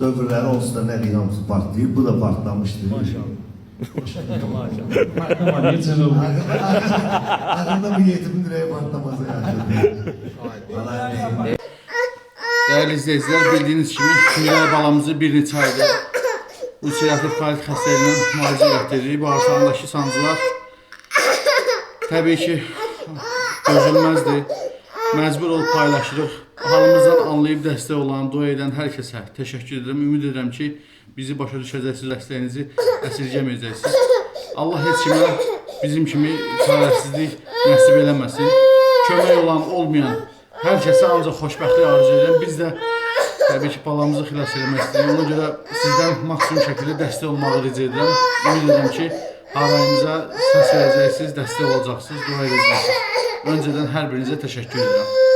Öbürleri olsun da ne diyeyim hamısı partlayıp bu da partlamıştı. Maşallah. Maşallah. Geçen oldu. Aklımda bir yetimin direği patlaması yani. Değerli izleyiciler, bildiğiniz kimi Miray balamızı bir neçə aydır ulcerativ kolit xəstəliyindən müalicə etdiririk. Bağırsağındakı sancılar təbii ki dözülməzdir. Məcbur olub paylaşırıq. Halımızdan anlayıb dəstək olan, dua edən hər kəsə təşəkkür edirəm. Ümid edirəm ki, bizi başa düşəcəksiniz, dəstəyinizi əsirgəməyəcəksiniz. Allah heç kimə bizim kimi çarəsizlik nəsib eləməsin. Kömək olan, olmayan hər kəsə ancaq xoşbəxtlik arzu edirəm. Biz də təbii ki, balamızı xilas eləmək istəyirik. Ona görə sizdən maksimum şəkildə dəstək olmağı rica edirəm. Ümid edirəm ki, harayımıza səs verəcəksiniz, dəstək olacaqsınız, dua edəcəksiniz. Öncədən hər birinizə təşəkkür edirəm.